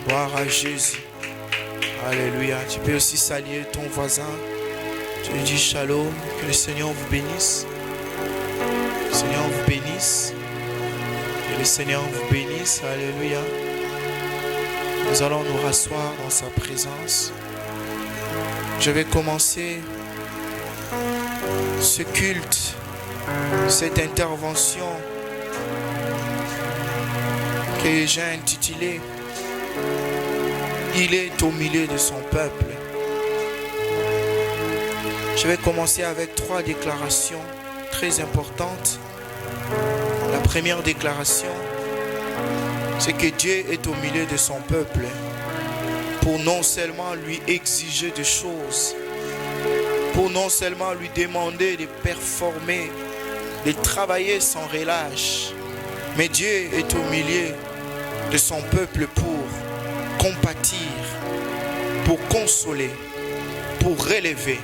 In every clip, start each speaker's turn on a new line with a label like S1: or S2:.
S1: Gloire à Jésus. Alléluia. Tu peux aussi saluer ton voisin. Tu lui dis shalom. Que le Seigneur vous bénisse. Que le Seigneur vous bénisse. Que le Seigneur vous bénisse. Alléluia. Nous allons nous rasseoir dans sa présence. Je vais commencer ce culte, cette intervention que j'ai intitulée « Il est au milieu de son peuple ». Je vais commencer avec 3 déclarations très importantes. La première déclaration, c'est que Dieu est au milieu de son peuple pour non seulement lui exiger des choses, pour non seulement lui demander de performer, de travailler sans relâche, mais Dieu est au milieu de son peuple pour compatir, pour consoler, pour relever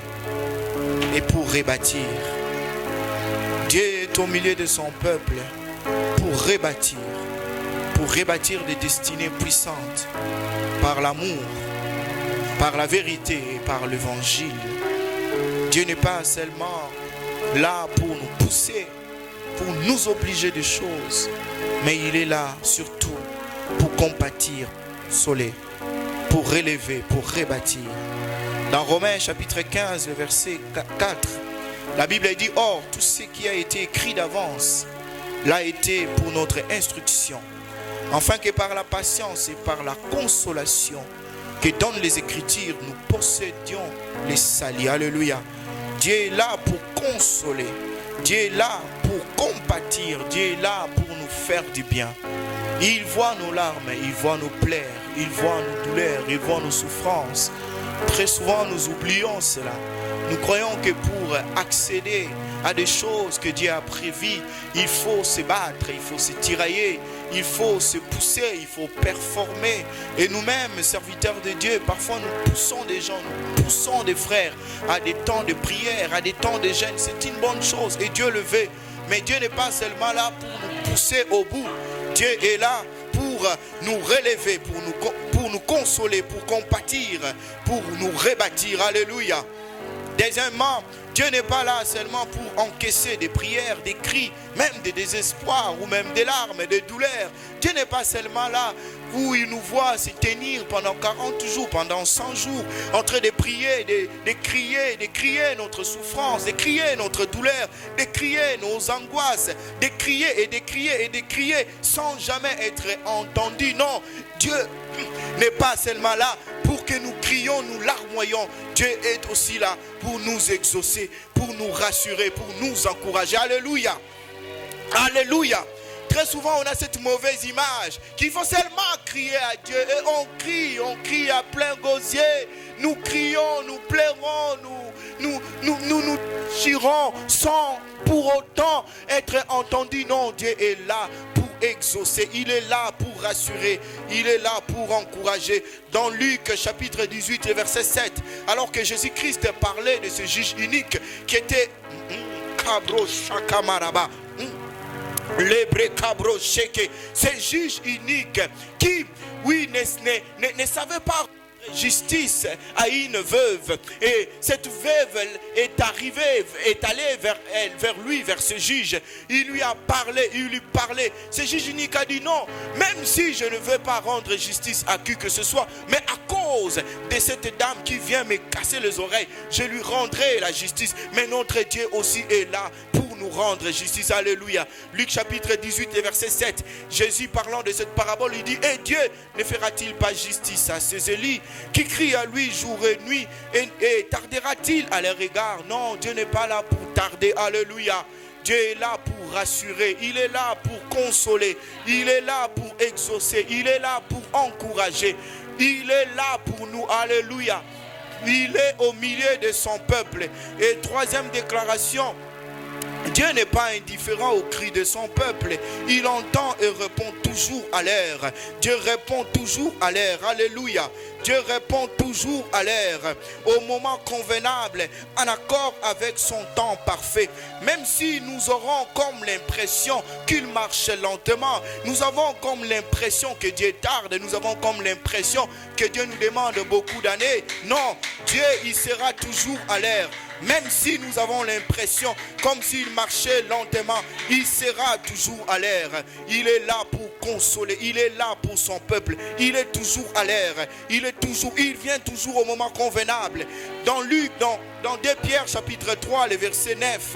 S1: et pour rebâtir. Dieu est au milieu de son peuple pour rebâtir des destinées puissantes par l'amour, par la vérité et par l'évangile. Dieu n'est pas seulement là pour nous pousser, pour nous obliger des choses, mais il est là surtout pour compatir, consoler, pour relever, pour rebâtir. Dans Romains chapitre 15, verset 4, la Bible dit « Or, tout ce qui a été écrit d'avance l'a été pour notre instruction, afin que par la patience et par la consolation que donnent les Écritures, nous possédions les saluts. » Alléluia. Dieu est là pour consoler. Dieu est là pour compatir. Dieu est là pour nous faire du bien. Il voit nos larmes, il voit nos plaies, il voit nos douleurs, il voit nos souffrances. Très souvent, nous oublions cela. Nous croyons que pour accéder à des choses que Dieu a prévues, il faut se battre, il faut se tirailler, il faut se pousser, il faut performer. Et nous-mêmes, serviteurs de Dieu, parfois nous poussons des gens, nous poussons des frères à des temps de prière, à des temps de jeûne. C'est une bonne chose et Dieu le veut. Mais Dieu n'est pas seulement là pour nous pousser au bout. Dieu est là pour nous relever, pour nous consoler, pour compatir, pour nous rebâtir. Alléluia. Deuxièmement, Dieu n'est pas là seulement pour encaisser des prières, des cris, même des désespoirs ou même des larmes, des douleurs. Dieu n'est pas seulement là où il nous voit se tenir pendant 40 jours, pendant 100 jours, en train de prier, de crier notre souffrance, de crier notre douleur, de crier nos angoisses, de crier et de crier et de crier sans jamais être entendu. Non, Dieu n'est pas seulement là pour que nous crions, nous larmoyons. Dieu est aussi là pour nous exaucer, pour nous rassurer, pour nous encourager. Alléluia. Alléluia. Très souvent, on a cette mauvaise image qu'il faut seulement crier à Dieu. Et on crie à plein gosier. Nous crions, nous pleurons, nous chirons sans pour autant être entendus. Non, Dieu est là pour exaucer. Il est là pour rassurer. Il est là pour encourager. Dans Luc chapitre 18 verset 7, alors que Jésus-Christ parlait de ce juge unique qui était Kabro Shakamaraba, ce juge unique qui, oui, ne savait pas justice à une veuve, et cette veuve est allée vers lui, vers ce juge. Il lui parlait. Ce juge unique a dit non, même si je ne veux pas rendre justice à qui que ce soit, mais à cause de cette dame qui vient me casser les oreilles, je lui rendrai la justice. Mais notre Dieu aussi est là pour nous rendre justice. Alléluia. Luc chapitre 18 verset 7, Jésus parlant de cette parabole, il dit: et Dieu ne fera-t-il pas justice à ses élus qui crient à lui jour et nuit, et tardera-t-il à leur égard? Non, Dieu n'est pas là pour tarder. Alléluia. Dieu est là pour rassurer, il est là pour consoler, il est là pour exaucer, il est là pour encourager, il est là pour nous. Alléluia. Il est au milieu de son peuple. Et troisième déclaration, Dieu n'est pas indifférent aux cris de son peuple. Il entend et répond toujours à l'heure. Dieu répond toujours à l'heure. Alléluia. Dieu répond toujours à l'heure, au moment convenable, en accord avec son temps parfait. Même si nous aurons comme l'impression qu'il marche lentement, nous avons comme l'impression que Dieu tarde, nous avons comme l'impression que Dieu nous demande beaucoup d'années. Non, Dieu, il sera toujours à l'heure. Même si nous avons l'impression comme s'il marchait lentement, il sera toujours à l'heure. Il est là pour consoler, il est là pour son peuple. Il est toujours à l'heure. Il vient toujours au moment convenable. Dans Luc, dans 2 Pierre chapitre 3, le verset 9,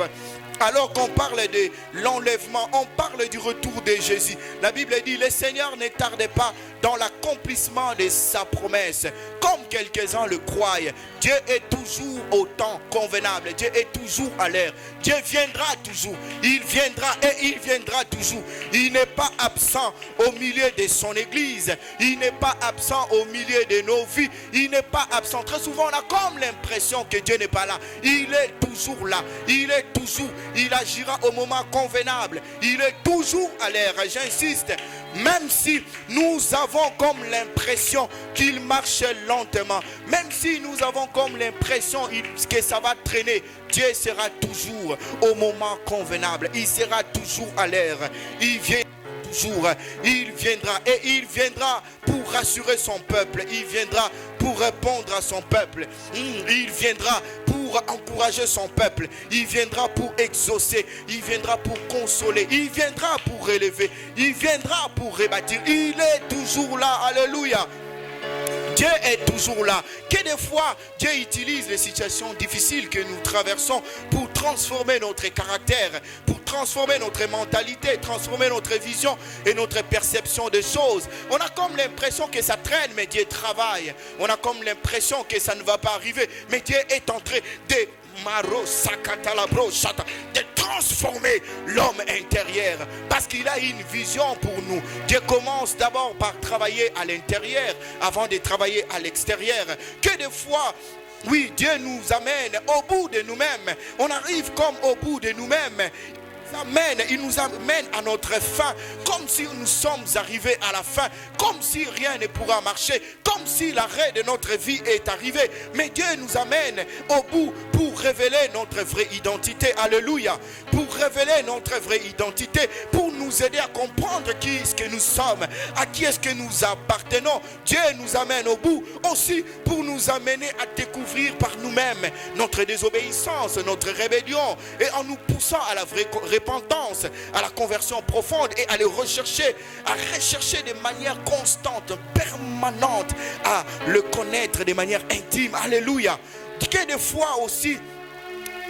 S1: alors qu'on parle de l'enlèvement, on parle du retour de Jésus. La Bible dit, le Seigneur ne tarde pas dans l'accomplissement de sa promesse. Comme quelques-uns le croient, Dieu est toujours au temps convenable. Dieu est toujours à l'heure. Dieu viendra toujours. Il viendra et il viendra toujours. Il n'est pas absent au milieu de son église. Il n'est pas absent au milieu de nos vies. Il n'est pas absent. Très souvent, on a comme l'impression que Dieu n'est pas là. Il est toujours là. Il est toujours. Il agira au moment convenable. Il est toujours à l'heure. J'insiste. Même si nous avons comme l'impression qu'il marche lentement, même si nous avons comme l'impression que ça va traîner, Dieu sera toujours au moment convenable. Il sera toujours à l'heure. Il vient toujours. Il viendra et il viendra pour rassurer son peuple. Il viendra pour répondre à son peuple. Il viendra pour encourager son peuple. Il viendra pour exaucer. Il viendra pour consoler. Il viendra pour relever. Il viendra pour rebâtir. Il est toujours là. Alléluia. Dieu est toujours là. Que des fois, Dieu utilise les situations difficiles que nous traversons pour transformer notre caractère, pour transformer notre mentalité, transformer notre vision et notre perception des choses. On a comme l'impression que ça traîne, mais Dieu travaille. On a comme l'impression que ça ne va pas arriver, mais Dieu est en train de transformer l'homme intérieur, parce qu'il a une vision pour nous. Dieu commence d'abord par travailler à l'intérieur avant de travailler à l'extérieur. Que des fois, oui, Dieu nous amène au bout de nous-mêmes. On arrive comme au bout de nous-mêmes. Il nous amène à notre fin, comme si nous sommes arrivés à la fin, comme si rien ne pourra marcher, comme si l'arrêt de notre vie est arrivé. Mais Dieu nous amène au bout pour révéler notre vraie identité. Alléluia. Pour révéler notre vraie identité, pour nous aider à comprendre qui est-ce que nous sommes, à qui est-ce que nous appartenons. Dieu nous amène au bout aussi pour nous amener à découvrir par nous-mêmes notre désobéissance, notre rébellion, et en nous poussant à la vraie repentance, à la conversion profonde, et à le rechercher, de manière constante, permanente, à le connaître de manière intime. Alléluia. Que des fois aussi,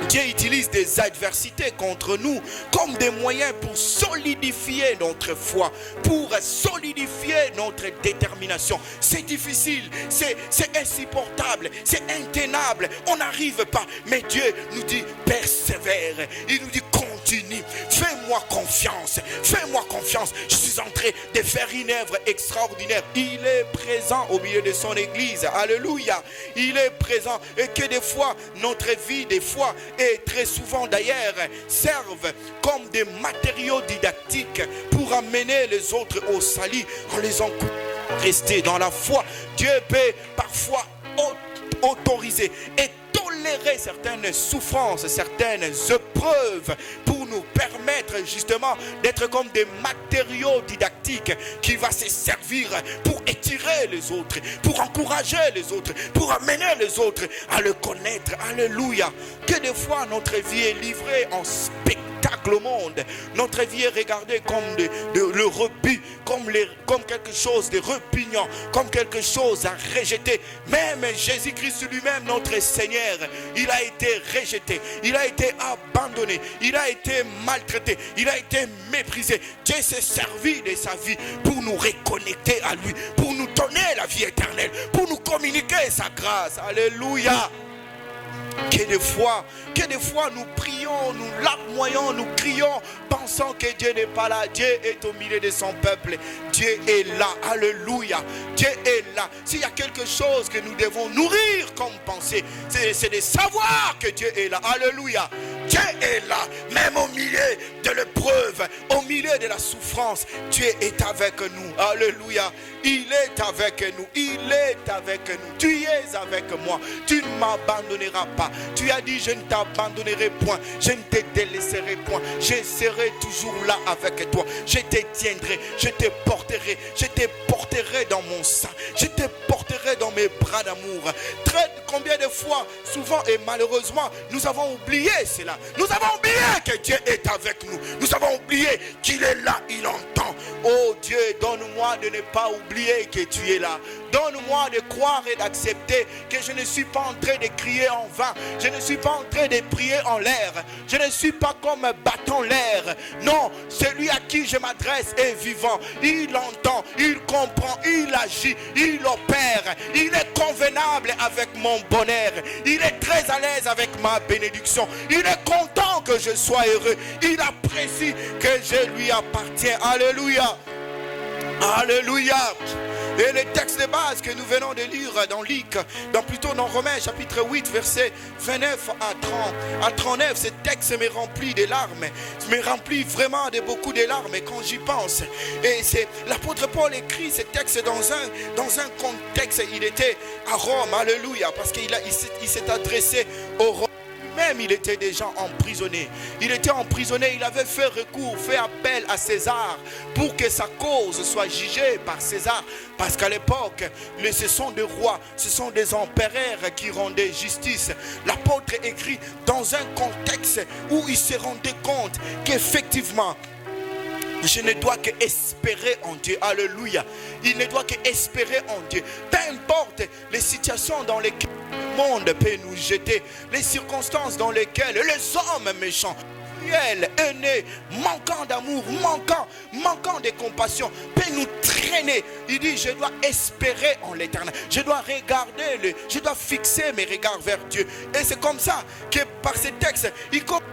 S1: Dieu utilise des adversités contre nous comme des moyens pour solidifier notre foi, pour solidifier notre détermination. C'est difficile, c'est insupportable, c'est intenable, on n'arrive pas. Mais Dieu nous dit persévère, il nous dit continue, fais-moi confiance, je suis en train de faire une œuvre extraordinaire. Il est présent au milieu de son église, alléluia, il est présent. Et que des fois, notre vie, des fois, et très souvent d'ailleurs, servent comme des matériaux didactiques pour amener les autres au salut en les encourageant à rester dans la foi. Dieu peut parfois autoriser et tolérer certaines souffrances, certaines épreuves pour nous permettre justement d'être comme des matériaux didactiques qui va se servir pour étirer les autres, pour encourager les autres, pour amener les autres à le connaître. Alléluia. Que des fois notre vie est livrée en spectacle au monde. Notre vie est regardée comme le rebut, comme quelque chose de repugnant, comme quelque chose à rejeter. Même Jésus-Christ lui-même, notre Seigneur, il a été rejeté, il a été abandonné, il a été maltraité, il a été méprisé. Dieu s'est servi de sa vie pour nous reconnecter à lui, pour nous donner la vie éternelle, pour nous communiquer sa grâce. Alléluia. Que des fois nous prions, nous larmoyons, nous crions, pensant que Dieu n'est pas là. Dieu est au milieu de son peuple. Dieu est là. Alléluia. Dieu est là. S'il y a quelque chose que nous devons nourrir comme pensée, c'est de savoir que Dieu est là. Alléluia. Dieu est là, même au milieu de l'épreuve, au milieu de la souffrance. Dieu est avec nous. Alléluia. Il est avec nous. Il est avec nous. Tu es avec moi. Tu ne m'abandonneras pas. Tu as dit, je ne t'abandonnerai point. Je ne te délaisserai point. Je serai toujours là avec toi. Je te tiendrai. Je te porterai. Je te porterai dans mon sein. Je te porterai dans mes bras d'amour. Combien de fois, souvent et malheureusement, nous avons oublié cela. Nous avons oublié que Dieu est avec nous. Nous avons oublié qu'il est là, il entend. Oh Dieu, donne-moi de ne pas oublier que tu es là. Donne-moi de croire et d'accepter que je ne suis pas en train de crier en vain. Je ne suis pas en train de prier en l'air. Je ne suis pas comme battant l'air. Non, celui à qui je m'adresse est vivant. Il entend, il comprend, il agit, il opère. Il est convenable avec mon bonheur. Il est très à l'aise avec ma bénédiction. Il est content que je sois heureux. Il apprécie que je lui appartiens. Alléluia. Alléluia. Et le texte de base que nous venons de lire dans Luc, dans Romains chapitre 8 verset 29 à 39, ce texte me remplit de larmes, me remplit vraiment de beaucoup de larmes quand j'y pense. Et c'est l'apôtre Paul écrit ce texte dans un contexte, il était à Rome, alléluia, parce qu'il s'est adressé aux Romains. Même il était déjà emprisonné. Il était emprisonné, il avait fait recours, fait appel à César pour que sa cause soit jugée par César. Parce qu'à l'époque, ce sont des rois, ce sont des empereurs qui rendaient justice. L'apôtre écrit dans un contexte où il se rendait compte qu'effectivement, je ne dois que espérer en Dieu. Alléluia. Il ne doit que espérer en Dieu. Peu importe les situations dans lesquelles le monde peut nous jeter, les circonstances dans lesquelles les hommes méchants, cruels, haineux, manquant d'amour, manquant de compassion, peut nous traîner. Il dit, je dois espérer en l'éternel. Je dois regarder, je dois fixer mes regards vers Dieu. Et c'est comme ça que par ces textes, il commence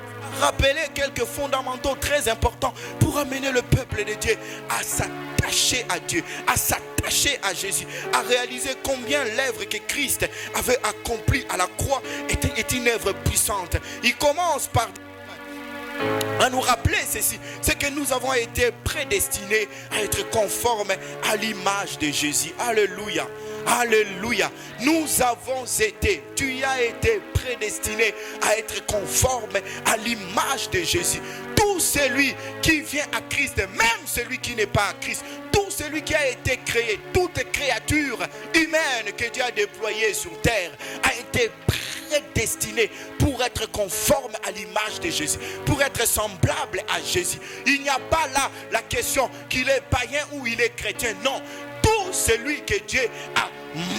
S1: à rappeler quelques fondamentaux très importants pour amener le peuple de Dieu à s'attacher à Dieu, à s'attacher à Jésus, à réaliser combien l'œuvre que Christ avait accomplie à la croix est une œuvre puissante. Il commence par à nous rappeler ceci, c'est que nous avons été prédestinés à être conformes à l'image de Jésus. Alléluia. Alléluia. Nous avons été, tu as été prédestiné à être conforme à l'image de Jésus. Tout celui qui vient à Christ, même celui qui n'est pas à Christ, tout celui qui a été créé, toute créature humaine que Dieu a déployée sur terre a été prédestiné pour être conforme à l'image de Jésus, pour être semblable à Jésus. Il n'y a pas là la question qu'il est païen ou il est chrétien. Non, tout celui que Dieu a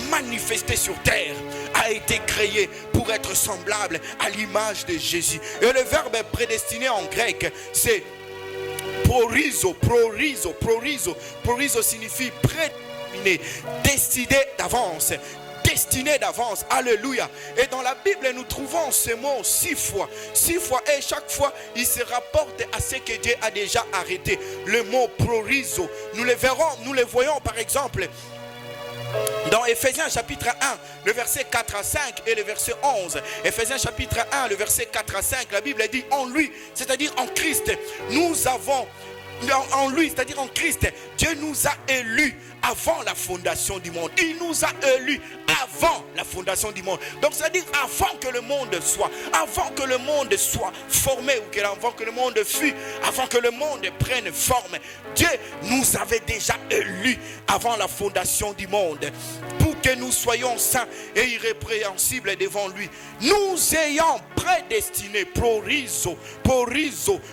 S1: manifesté sur terre a été créé pour être semblable à l'image de Jésus. Et le verbe prédestiné en grec, c'est prorizo. Prorizo signifie prédestiné, décidé d'avance. Destiné d'avance, alléluia. Et dans la Bible nous trouvons ce mot 6 fois, et chaque fois il se rapporte à ce que Dieu a déjà arrêté. Le mot prorizo, nous le voyons par exemple dans Ephésiens chapitre 1, le verset 4 à 5 et le verset 11. Ephésiens chapitre 1, le verset 4 à 5, la Bible dit en lui, c'est-à-dire en Christ, nous avons en lui, c'est-à-dire en Christ, Dieu nous a élus avant la fondation du monde. Il nous a élus avant la fondation du monde. Donc c'est-à-dire avant que le monde soit formé, ou avant que le monde fût, avant que le monde prenne forme, Dieu nous avait déjà élus avant la fondation du monde pour que nous soyons saints et irrépréhensibles devant lui. Nous ayant prédestinés, prorizo,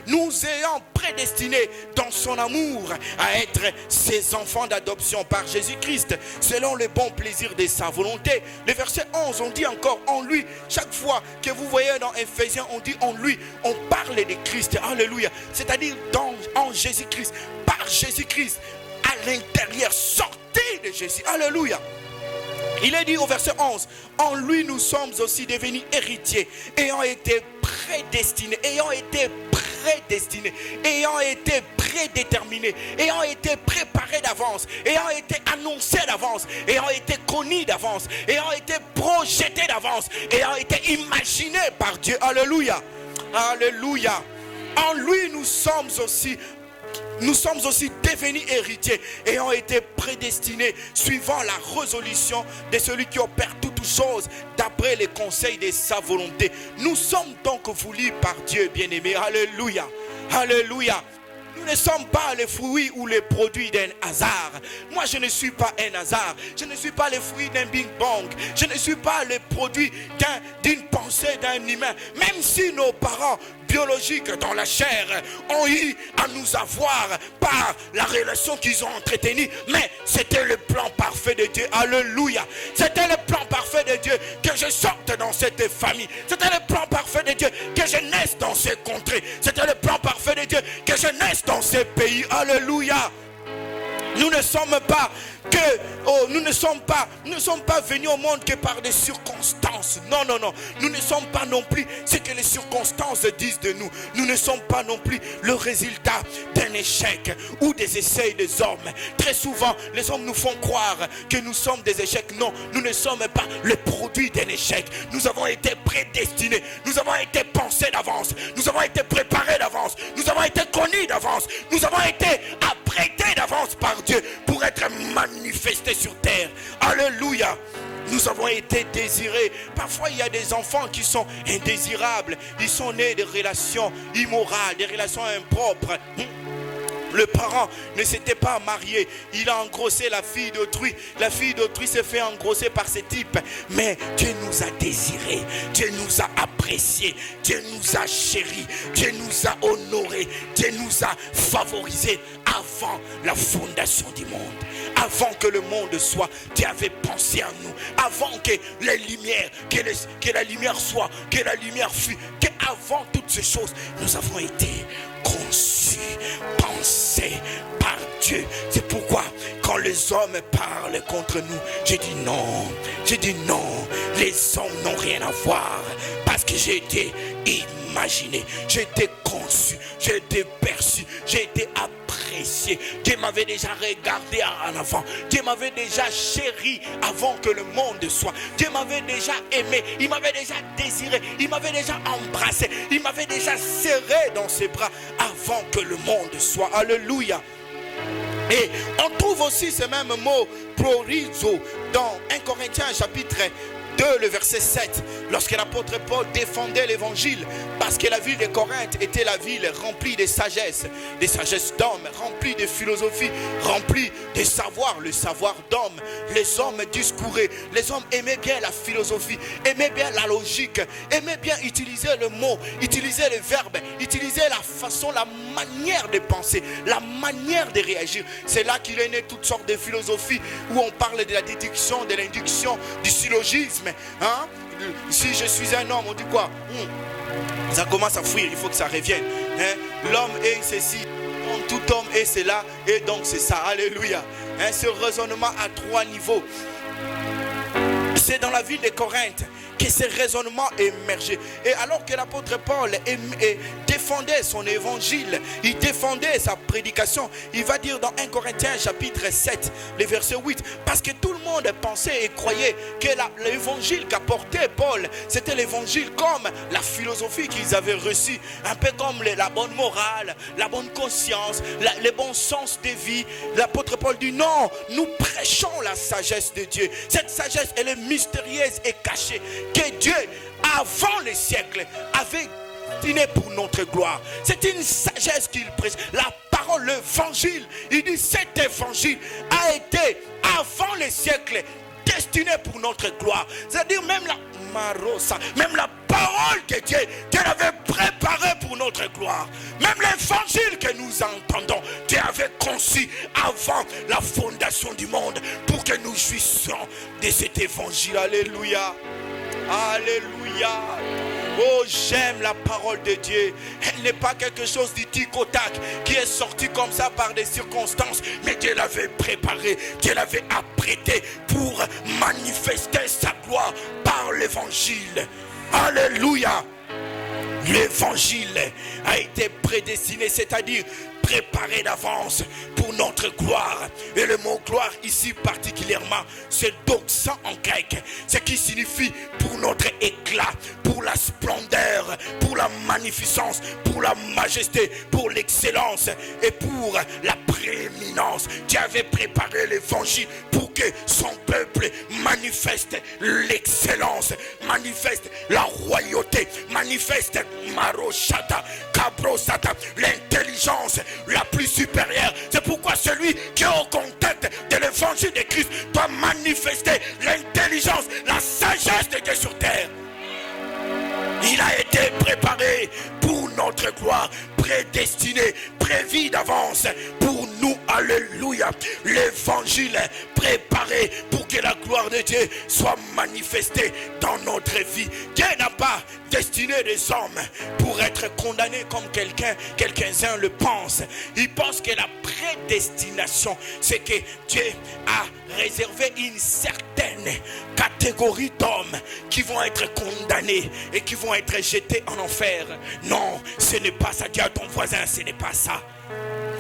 S1: nous ayant prédestinés dans son amour à être ses enfants d'adoption par Jésus-Christ, selon le bon plaisir de sa volonté. Le verset 11, on dit encore en lui. Chaque fois que vous voyez dans Ephésiens, on dit en lui, on parle de Christ. Alléluia. C'est-à-dire en Jésus-Christ, par Jésus-Christ, à l'intérieur, sortez de Jésus. Alléluia. Il est dit au verset 11, en lui nous sommes aussi devenus héritiers, ayant été prédestinés, ayant été prédéterminés, ayant été préparés d'avance, ayant été annoncés d'avance, ayant été connus d'avance, ayant été projetés d'avance, ayant été imaginés par Dieu. Alléluia. Alléluia. En lui, nous sommes aussi devenus héritiers et ont été prédestinés suivant la résolution de celui qui opère toutes choses d'après les conseils de sa volonté. Nous sommes donc voulus par Dieu, bien-aimés. Alléluia. Alléluia. Nous ne sommes pas les fruits ou les produits d'un hasard. Moi, je ne suis pas un hasard. Je ne suis pas le fruit d'un Big Bang. Je ne suis pas le produit d'une pensée d'un humain. Même si nos parents biologiques dans la chair ont eu à nous avoir par la relation qu'ils ont entretenue, mais c'était le plan parfait de Dieu. Alléluia. C'était le plan parfait de Dieu que je sorte dans cette famille. C'était le plan parfait de Dieu que je naisse dans ces contrées. C'était le plan parfait de Dieu que je naisse dans ces pays. Alléluia. Nous ne sommes pas nous ne sommes pas venus au monde que par des circonstances. Non, non, non. Nous ne sommes pas non plus ce que les circonstances disent de nous. Nous ne sommes pas non plus le résultat d'un échec ou des essais des hommes. Très souvent, les hommes nous font croire que nous sommes des échecs. Non, nous ne sommes pas le produit d'un échec. Nous avons été prédestinés. Nous avons été pensés d'avance. Nous avons été préparés d'avance. Nous avons été connus d'avance. Nous avons été apprêtés d'avance par Dieu pour être manifestés sur terre. Alléluia. Nous avons été désirés. Parfois il y a des enfants qui sont indésirables. Ils sont nés de relations immorales, des relations impropres. Le parent ne s'était pas marié. Il a engrossé la fille d'autrui. La fille d'autrui s'est fait engrosser par ce type. Mais Dieu nous a désirés. Dieu nous a appréciés. Dieu nous a chéris. Dieu nous a honorés. Dieu nous a favorisés avant la fondation du monde. Avant que le monde soit, Dieu avait pensé à nous. Avant que les lumières, que la lumière soit, que la lumière fût. Qu'avant toutes ces choses, nous avons été conçus, pensés par Dieu. C'est pourquoi quand les hommes parlent contre nous, je dis non. Je dis non. Les hommes n'ont rien à voir. Parce que j'ai été imaginé, j'ai été conçu, j'ai été perçu, j'ai été apprécié. Dieu m'avait déjà regardé en avant. Dieu m'avait déjà chéri avant que le monde soit. Dieu m'avait déjà aimé. Il m'avait déjà désiré. Il m'avait déjà embrassé. Il m'avait déjà serré dans ses bras avant que le monde soit. Alléluia. Et on trouve aussi ce même mot prorizo dans 1 Corinthiens chapitre 2, le verset 7, lorsque l'apôtre Paul défendait l'évangile, parce que la ville de Corinthe était la ville remplie de sagesse d'hommes, remplie de philosophie, remplie de savoir, le savoir d'hommes. Les hommes discouraient, les hommes aimaient bien la philosophie, aimaient bien la logique, aimaient bien utiliser le mot, utiliser le verbe, utiliser la façon, la manière de penser, la manière de réagir. C'est là qu'il est né toutes sortes de philosophies où on parle de la déduction, de l'induction, du syllogisme. Hein? Si je suis un homme, on dit quoi? Ça commence à fuir, il faut que ça revienne. Hein? L'homme est ceci, tout homme est cela, et donc c'est ça. Alléluia. Hein? Ce raisonnement à 3 niveaux. C'est dans la ville de Corinthe que ce raisonnement émergeait. Et alors que l'apôtre Paul défendait son évangile, il défendait sa prédication, il va dire dans 1 Corinthiens chapitre 7, le verset 8, parce que tout le monde pensait et croyait que l'évangile qu'apportait Paul, c'était l'évangile comme la philosophie qu'ils avaient reçue, un peu comme la bonne morale, la bonne conscience, le bon sens de vie. L'apôtre Paul dit non, nous prêchons la sagesse de Dieu. Cette sagesse, elle est mystérieuse et cachée, que Dieu, avant les siècles, avait destiné pour notre gloire. C'est une sagesse qu'il prêche. La parole, l'évangile, il dit cet évangile a été, avant les siècles, destiné pour notre gloire. C'est-à-dire même la marosa, même la parole de Dieu, Dieu avait préparé pour notre gloire. Même l'évangile que nous entendons, Dieu avait conçu avant la fondation du monde pour que nous jouissions de cet évangile. Alléluia. Alléluia. Oh, j'aime la parole de Dieu. Elle n'est pas quelque chose du tic au tac qui est sorti comme ça par des circonstances, mais Dieu l'avait préparé, Dieu l'avait apprêté pour manifester sa gloire par l'évangile. Alléluia.
S2: L'évangile a été prédestiné, c'est-à-dire préparé d'avance pour notre gloire. Et le mot gloire ici particulièrement, c'est doxa en grec, ce qui signifie pour notre éclat, pour la splendeur, pour la magnificence, pour la majesté, pour l'excellence et pour la prééminence. Dieu avait préparé l'évangile pour que son peuple manifeste l'excellence, manifeste la royauté, manifeste Maroshata, Kabrosata, l'intelligence la plus supérieure. C'est pourquoi celui qui est au contact de l'évangile de Christ doit manifester l'intelligence, la sagesse de Dieu sur terre. Il a été préparé pour notre gloire, prédestiné, prévu d'avance pour nous. Alléluia. L'évangile est préparé pour que la gloire de Dieu soit manifestée dans notre vie. Dieu n'a pas destiné des hommes pour être condamnés comme quelqu'un le pense. Ils pensent que la prédestination, c'est que Dieu a réservé une certaine catégorie d'hommes qui vont être condamnés et qui vont être jetés en enfer. Non, ce n'est pas ça. Dis à ton voisin, ce n'est pas ça.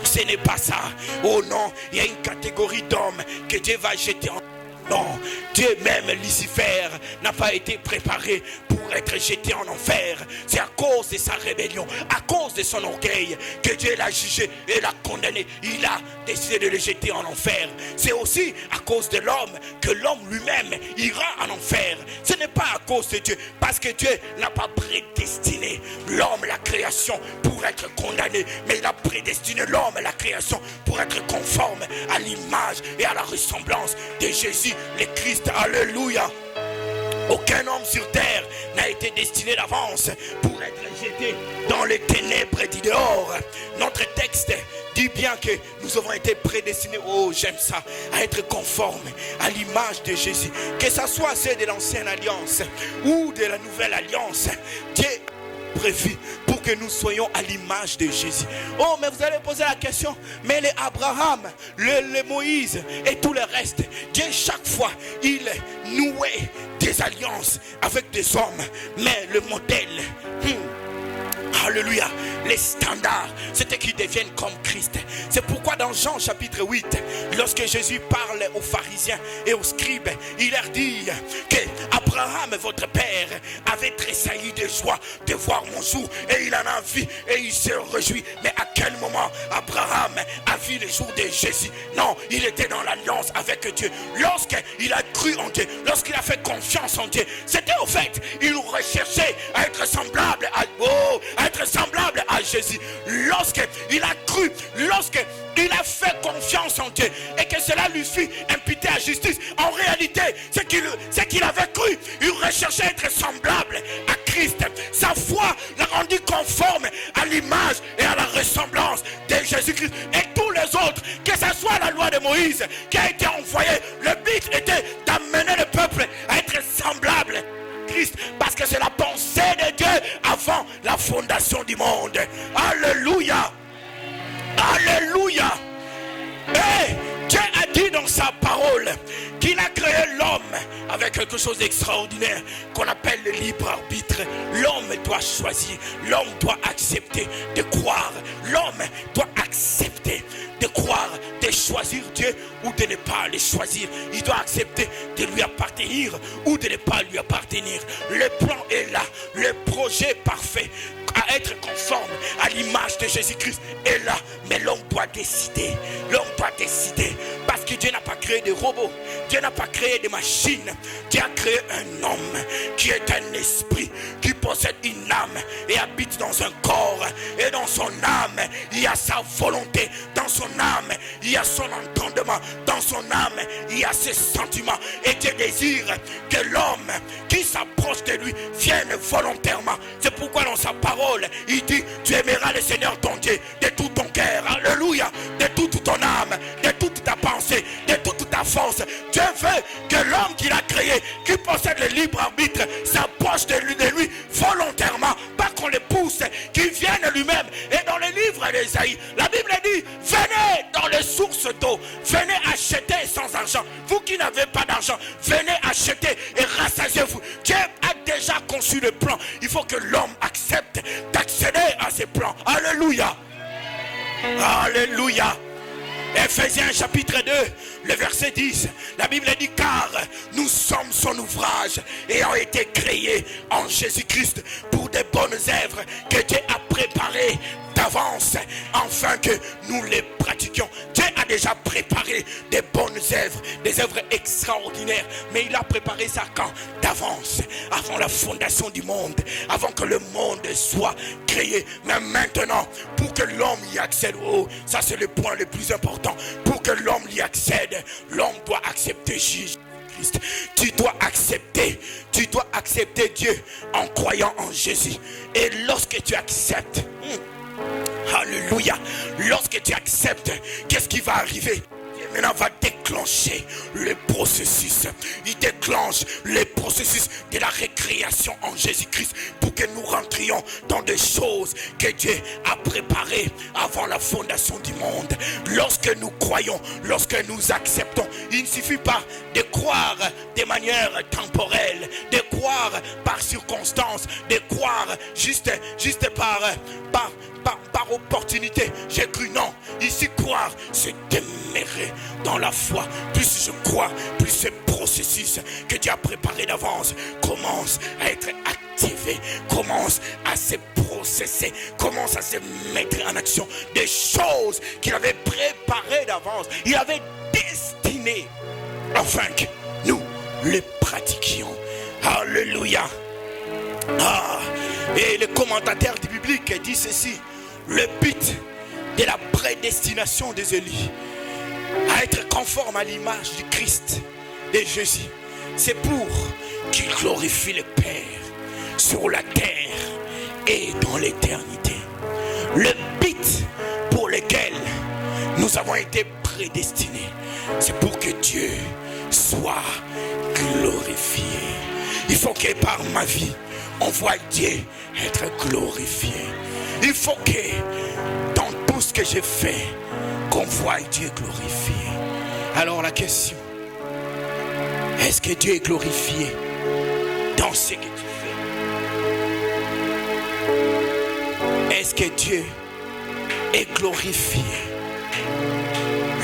S2: Ce n'est pas ça. Oh non, il y a une catégorie d'hommes que Dieu va jeter en enfer. Non, Dieu même, Lucifer, n'a pas été préparé pour être jeté en enfer. C'est à cause de sa rébellion, à cause de son orgueil, que Dieu l'a jugé et l'a condamné. Il a décidé de le jeter en enfer. C'est aussi à cause de l'homme que l'homme lui-même ira en enfer. Ce n'est pas à cause de Dieu, parce que Dieu n'a pas prédestiné l'homme, la création, pour être condamné, mais il a prédestiné l'homme, la création, pour être conforme à l'image et à la ressemblance de Jésus le Christ. Alléluia. Aucun homme sur terre n'a été destiné d'avance pour être jeté dans les ténèbres du dehors. Notre texte dit bien que nous avons été prédestinés, oh j'aime ça, à être conformes à l'image de Jésus. Que ce soit celle de l'ancienne alliance ou de la nouvelle alliance, Dieu a prévu pour que nous soyons à l'image de Jésus. Oh, mais vous allez poser la question, mais les Abraham, les Moïse et tout le reste, Dieu chaque fois, il nouait des alliances avec des hommes, mais le modèle, alléluia, les standards, c'était qu'ils deviennent comme Christ. C'est pourquoi dans Jean chapitre 8, lorsque Jésus parle aux pharisiens et aux scribes, il leur dit que Abraham, votre père, avait tressailli de joie de voir mon jour et il en a vu et il se réjouit. Mais à quel moment Abraham a vu le jour de Jésus? Non, il était dans l'alliance avec Dieu. Lorsqu'il a cru en Dieu, lorsqu'il a fait confiance en Dieu, c'était au fait, il recherchait à être semblable à Jésus. Lorsqu'il a cru, lorsqu'il a fait confiance en Dieu et que cela lui fut imputé à justice, en réalité, c'est qu'il avait cru, il recherchait à être semblable à Christ. Sa foi l'a rendu conforme à l'image et à la ressemblance de Jésus-Christ. Et tous les autres, que ce soit la loi de Moïse qui a été envoyée, le but était d'amener le peuple à être semblable à Christ, parce que c'est la pensée de Dieu avant la fondation du monde. Alléluia. Alléluia. Et Dieu a dit dans sa parole qu'il a créé l'homme avec quelque chose d'extraordinaire qu'on appelle le libre arbitre. L'homme doit choisir, l'homme doit accepter de croire, l'homme doit accepter de croire, de choisir Dieu ou de ne pas le choisir. Il doit accepter de lui appartenir ou de ne pas lui appartenir. Le plan est là, le projet parfait à être conforme à l'image de Jésus-Christ est là, mais l'homme doit décider. L'homme doit décider, parce que Dieu n'a pas créé des robots, Dieu n'a pas créé des machines. Dieu a créé un homme qui est un esprit, qui possède une âme et habite dans un corps. Et dans son âme, il y a sa volonté. Dans son âme, il y a son entendement. Dans son âme, il y a ses sentiments. Et Dieu désire que l'homme qui s'approche de lui vienne volontairement. C'est pourquoi dans sa parole, il dit: tu aimeras le Seigneur ton Dieu de tout ton cœur, alléluia, de toute ton âme, de toute ta pensée, de toute ta force. Dieu veut que l'homme qu'il a créé, qui possède le libre arbitre, s'approche de lui volontairement, pas qu'on le pousse, qu'il vienne lui-même. Et dans le livre d'Ésaïe, la Bible dit: venez dans les sources d'eau, venez acheter sans argent. Vous qui n'avez pas d'argent, venez acheter et rassasiez-vous. Dieu a déjà conçu le plan. Il faut que l'homme accepte Alléluia. Ephésiens chapitre 2, le verset 10, la Bible dit: car nous sommes son ouvrage ayant été créés en Jésus-Christ pour des bonnes œuvres que Dieu a préparées d'avance afin que nous les pratiquions. Dieu a déjà préparé des bonnes œuvres, des œuvres extraordinaires, mais il a préparé ça quand? D'avance, avant la fondation du monde, avant que le monde soit créé. Mais maintenant, pour que l'homme y accède, oh, ça c'est le point le plus important. Pour que l'homme y accède, l'homme doit accepter Jésus. Tu dois accepter Dieu en croyant en Jésus. Et lorsque tu acceptes, alléluia, lorsque tu acceptes, qu'est-ce qui va arriver? Maintenant va déclencher le processus. Il déclenche le processus de la récréation en Jésus-Christ pour que nous rentrions dans des choses que Dieu a préparées avant la fondation du monde. Lorsque nous croyons, lorsque nous acceptons, il ne suffit pas de croire de manière temporelle, de croire par circonstance, de croire juste par opportunité. J'ai cru, non. Ici, croire, c'est demeurer dans la foi. Plus je crois, plus ce processus que Dieu a préparé d'avance commence à être activé, commence à se processer, commence à se mettre en action. Des choses qu'il avait préparées d'avance, il avait destinées afin que nous les pratiquions. Alléluia. Et le commentateur du biblique dit ceci: le but de la prédestination des Élis à être conforme à l'image du Christ, de Jésus, c'est pour qu'il glorifie le Père sur la terre et dans l'éternité. Le but pour lequel nous avons été prédestinés, c'est pour que Dieu soit glorifié. Il faut que par ma vie, on voit Dieu être glorifié. Il faut que dans tout ce que j'ai fait, qu'on voit Dieu glorifié. Alors la question, est-ce que Dieu est glorifié dans ce que tu fais? Est-ce que Dieu est glorifié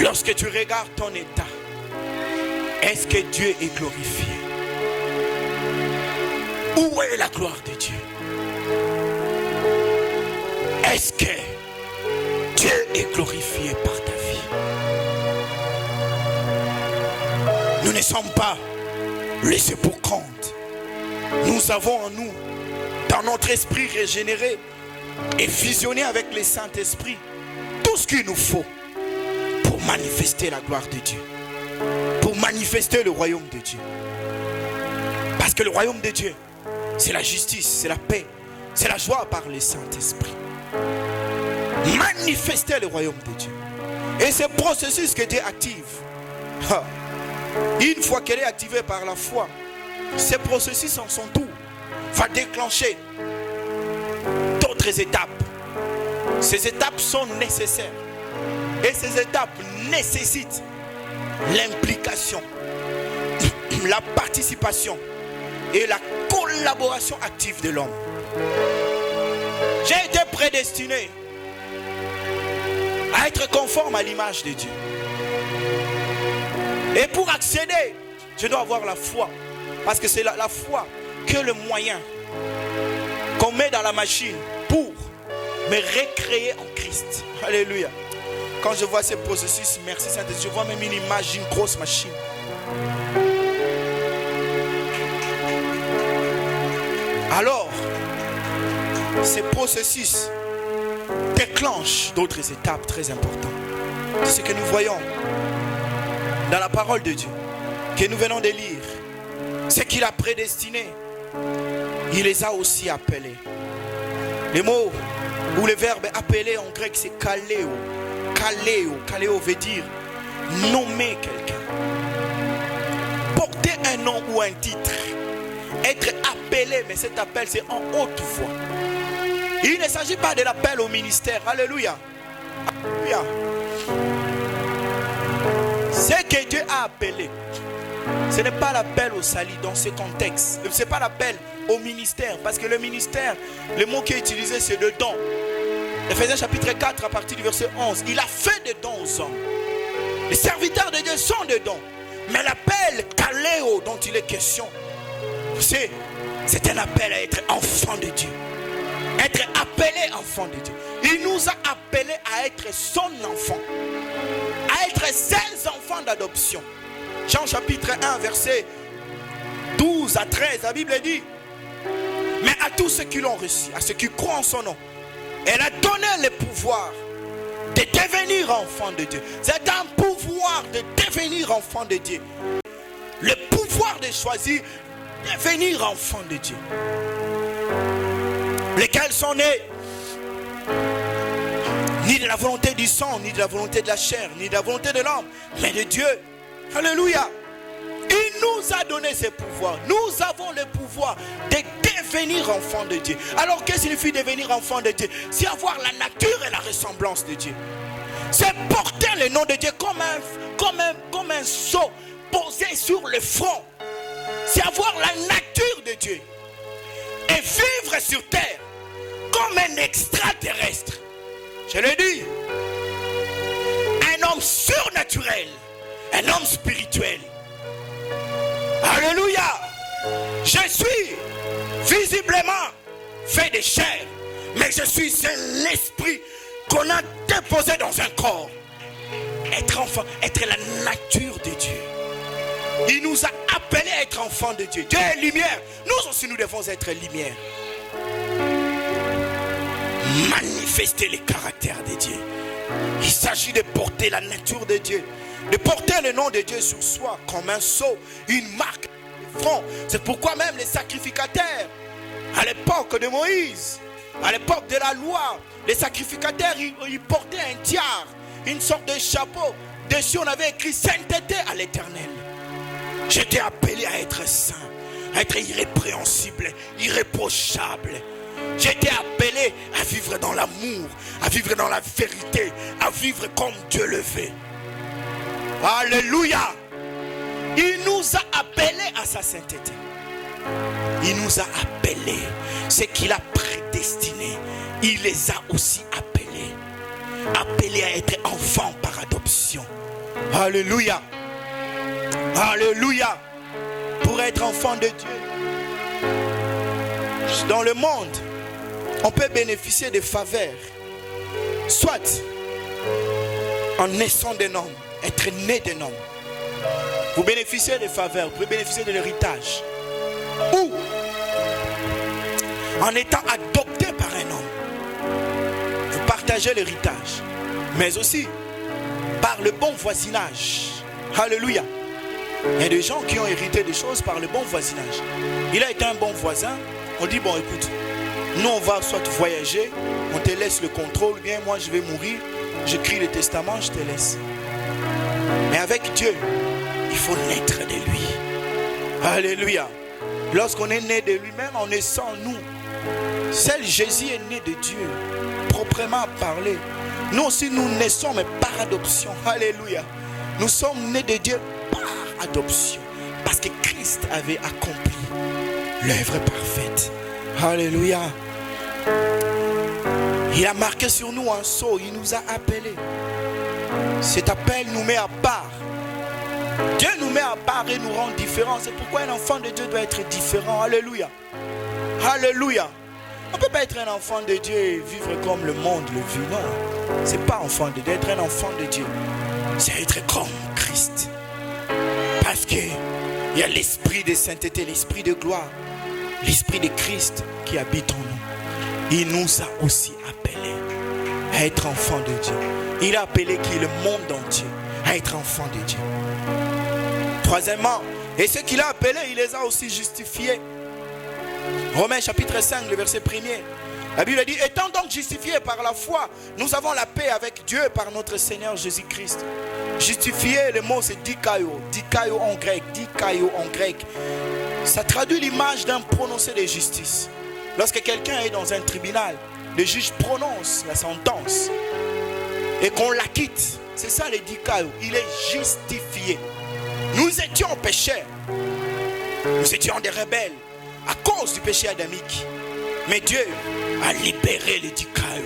S2: lorsque tu regardes ton état? Est-ce que Dieu est glorifié? Où est la gloire de Dieu? Est-ce que Dieu est glorifié par ta vie? Nous ne sommes pas laissés pour compte. Nous avons en nous, dans notre esprit régénéré et fusionné avec le Saint-Esprit, tout ce qu'il nous faut pour manifester la gloire de Dieu, pour manifester le royaume de Dieu. Parce que le royaume de Dieu, c'est la justice, c'est la paix, c'est la joie par le Saint-Esprit. Manifester le royaume de Dieu. Et ce processus que Dieu active, une fois qu'elle est activée par la foi, ce processus en son tour va déclencher d'autres étapes. Ces étapes sont nécessaires. Et ces étapes nécessitent l'implication, la participation et la collaboration active de l'homme. J'ai été prédestiné à être conforme à l'image de Dieu. Et pour accéder, je dois avoir la foi. Parce que c'est la foi que le moyen qu'on met dans la machine pour me recréer en Christ. Alléluia. Quand je vois ce processus, merci Saint-Esprit, je vois même une image d'une grosse machine. Alors, ce processus déclenche d'autres étapes très importantes. C'est ce que nous voyons dans la parole de Dieu, que nous venons de lire. Ce qu'il a prédestiné, il les a aussi appelés. Le mot ou le verbe appeler en grec, c'est kaleo. Kaleo, kaleo veut dire nommer quelqu'un, porter un nom ou un titre, être appelé, mais cet appel c'est en haute voix. Il ne s'agit pas de l'appel au ministère. Alléluia. Alléluia. Ce que Dieu a appelé, ce n'est pas l'appel au salut dans ce contexte. Ce n'est pas l'appel au ministère. Parce que le ministère, le mot qui est utilisé, c'est le don. Éphésiens chapitre 4 à partir du verset 11. Il a fait des dons aux hommes. Les serviteurs de Dieu sont des dons. Mais l'appel Kaléo dont il est question, c'est un appel à être enfant de Dieu. Être appelé enfant de Dieu. Il nous a appelés à être son enfant. À être ses enfants d'adoption. Jean chapitre 1 verset 12 à 13. La Bible dit: mais à tous ceux qui l'ont reçu, à ceux qui croient en son nom, elle a donné le pouvoir de devenir enfant de Dieu. C'est un pouvoir de devenir enfant de Dieu. Le pouvoir de choisir devenir enfant de Dieu. Lesquels sont nés ni de la volonté du sang, ni de la volonté de la chair, ni de la volonté de l'homme, mais de Dieu. Alléluia. Il nous a donné ce pouvoir. Nous avons le pouvoir de devenir enfant de Dieu. Alors qu'est-ce que signifie devenir enfant de Dieu? C'est avoir la nature et la ressemblance de Dieu. C'est porter le nom de Dieu comme un sceau posé sur le front. C'est avoir la nature de Dieu. Et vivre sur terre comme un extraterrestre. Je le dis. Un homme surnaturel. Un homme spirituel. Alléluia. Je suis visiblement fait de chair, mais je suis un esprit qu'on a déposé dans un corps. Être enfant, être la nature de Dieu. Il nous a appelés à être enfants de Dieu. Dieu est lumière. Nous aussi nous devons être lumière. Manifester le caractère de Dieu. Il s'agit de porter la nature de Dieu. De porter le nom de Dieu sur soi comme un sceau, une marque de front. C'est pourquoi même les sacrificateurs, à l'époque de Moïse, à l'époque de la loi, les sacrificateurs, ils portaient un tiare, une sorte de chapeau. Dessus, on avait écrit sainteté à l'Éternel. J'étais appelé à être saint, à être irrépréhensible, irréprochable. J'étais appelé à vivre dans l'amour, à vivre dans la vérité, à vivre comme Dieu le veut. Alléluia. Il nous a appelés à sa sainteté. Il nous a appelés. Ce qu'il a prédestiné, il les a aussi appelés. Appelés à être enfants par adoption. Alléluia. Alléluia. Pour être enfant de Dieu. Dans le monde, on peut bénéficier des faveurs. Soit en naissant d'un homme, être né d'un homme. Vous bénéficiez des faveurs, vous pouvez bénéficier de l'héritage. Ou en étant adopté par un homme, vous partagez l'héritage. Mais aussi par le bon voisinage. Alléluia. Il y a des gens qui ont hérité des choses par le bon voisinage. Il a été un bon voisin. On dit, bon écoute, nous on va soit voyager, on te laisse le contrôle, bien moi je vais mourir, j'écris le testament, je te laisse. Mais avec Dieu, il faut naître de lui. Alléluia. Lorsqu'on est né de lui-même, on est sans nous. Seul Jésus est né de Dieu, proprement parlé. Nous aussi nous naissons, mais par adoption. Alléluia. Nous sommes nés de Dieu par adoption. Parce que Christ avait accompli l'œuvre parfaite. Alléluia. Il a marqué sur nous un sceau. Il nous a appelés. Cet appel nous met à part. Dieu nous met à part et nous rend différents. C'est pourquoi un enfant de Dieu doit être différent. Alléluia. Alléluia. On ne peut pas être un enfant de Dieu et vivre comme le monde le vit. Non. Ce n'est pas enfant de Dieu. Être un enfant de Dieu, c'est être comme Christ. Parce qu'il y a l'esprit de sainteté, l'esprit de gloire, l'esprit de Christ qui habite en nous. Il nous a aussi appelés à être enfants de Dieu. Il a appelé qui? Le monde entier à être enfants de Dieu. Troisièmement, et ceux qu'il a appelés, il les a aussi justifiés. Romains chapitre 5, le verset 1er. La Bible dit, étant donc justifiés par la foi, nous avons la paix avec Dieu par notre Seigneur Jésus-Christ. Justifié, le mot c'est dikaio. Dikaio en grec. Dikaio en grec. Ça traduit l'image d'un prononcé de justice. Lorsque quelqu'un est dans un tribunal, le juge prononce la sentence et qu'on l'acquitte. C'est ça le dikaio. Il est justifié. Nous étions pécheurs. Nous étions des rebelles à cause du péché adamique. Mais Dieu a libéré le dikaio.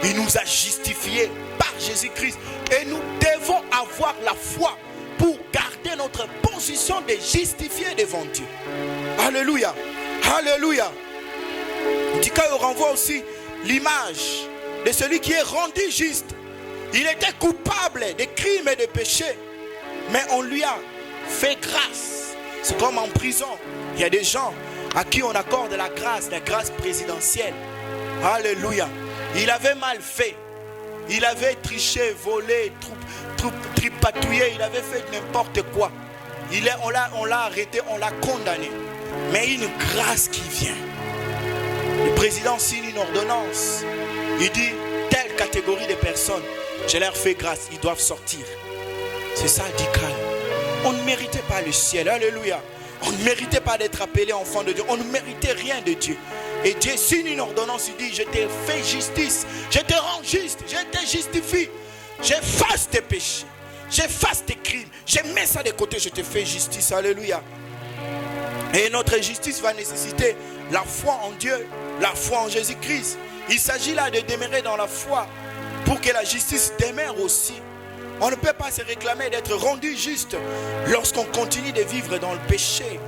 S2: Il nous a justifiés par Jésus-Christ. Et nous devons avoir la foi pour garder notre position de justifiés devant Dieu. Alléluia. Alléluia. Tika renvoie aussi l'image de celui qui est rendu juste. Il était coupable de crimes et de péchés, mais on lui a fait grâce. C'est comme en prison. Il y a des gens à qui on accorde la grâce présidentielle. Alléluia. Il avait mal fait. Il avait triché, volé, tripatouillé. Il avait fait n'importe quoi. On l'a arrêté, on l'a condamné. Mais une grâce qui vient. Le président signe une ordonnance. Il dit, telle catégorie de personnes, je leur fais grâce, ils doivent sortir. C'est ça, dit Cal. On ne méritait pas le ciel. Alléluia. On ne méritait pas d'être appelé enfant de Dieu. On ne méritait rien de Dieu. Et Dieu signe une ordonnance, il dit, je te fais justice. Je te rends juste. Je te justifie. J'efface tes péchés. J'efface tes crimes. Je mets ça de côté, je te fais justice. Alléluia. Et notre justice va nécessiter la foi en Dieu, la foi en Jésus-Christ. Il s'agit là de demeurer dans la foi pour que la justice demeure aussi. On ne peut pas se réclamer d'être rendu juste lorsqu'on continue de vivre dans le péché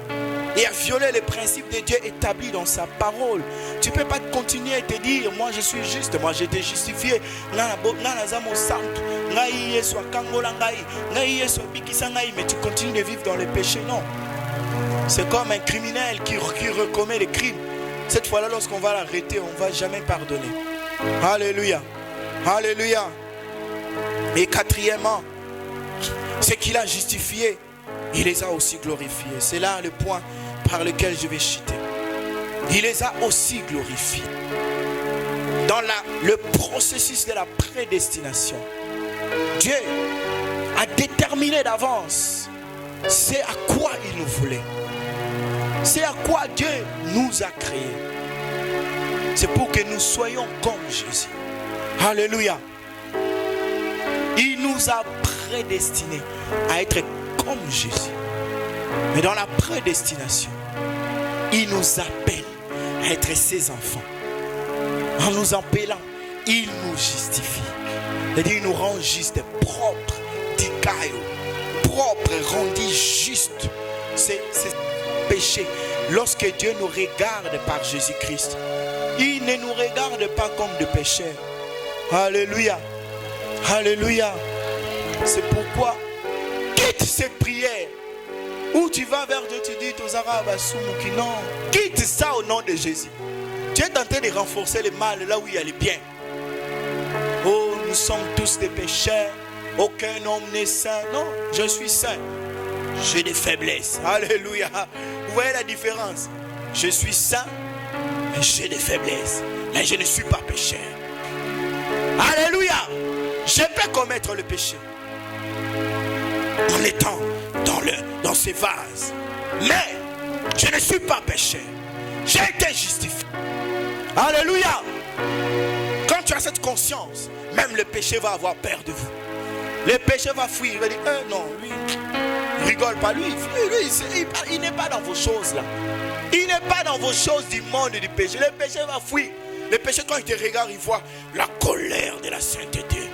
S2: et à violer les principes de Dieu établis dans sa parole. Tu ne peux pas continuer à te dire, moi je suis juste, moi j'ai été justifié. Mais tu continues de vivre dans le péché, non. C'est comme un criminel qui recommet les crimes. Cette fois-là, lorsqu'on va l'arrêter, on ne va jamais pardonner. Alléluia. Alléluia. Et quatrièmement, ce qu'il a justifié, il les a aussi glorifiés. C'est là le point par lequel je vais chuter. Il les a aussi glorifiés. Dans le processus de la prédestination, Dieu a déterminé d'avance c'est à quoi il nous voulait. C'est à quoi Dieu nous a créés. C'est pour que nous soyons comme Jésus. Alléluia. Il nous a prédestinés à être comme Jésus. Mais dans la prédestination, il nous appelle à être ses enfants. En nous appelant, il nous justifie. C'est-à-dire, il nous rend juste, propre, propre, rendu juste. C'est péché. Lorsque Dieu nous regarde par Jésus-Christ, il ne nous regarde pas comme des pécheurs. Alléluia. Alléluia. C'est pourquoi quitte ces prières où tu vas vers Dieu, tu dis non, quitte ça au nom de Jésus. Tu es en train de renforcer le mal là où il y a le bien. Oh, nous sommes tous des pécheurs. Aucun homme n'est saint. Non, je suis saint. J'ai des faiblesses. Alléluia. Vous voyez la différence? Je suis saint, mais j'ai des faiblesses. Mais je ne suis pas pécheur. Alléluia. Je peux commettre le péché en étant dans ces vases. Mais je ne suis pas pécheur. J'ai été justifié. Alléluia. Quand tu as cette conscience, même le péché va avoir peur de vous. Le péché va fuir. Il va dire, non, lui, il rigole pas. Lui, il n'est pas dans vos choses là. Il n'est pas dans vos choses du monde du péché. Le péché va fuir. Le péché, quand il te regarde, il voit la colère de la sainteté.